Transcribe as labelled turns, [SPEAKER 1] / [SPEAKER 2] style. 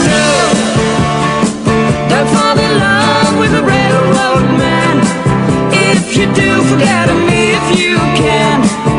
[SPEAKER 1] true. Don't fall in love with a railroad man. If you do, forget me if you can.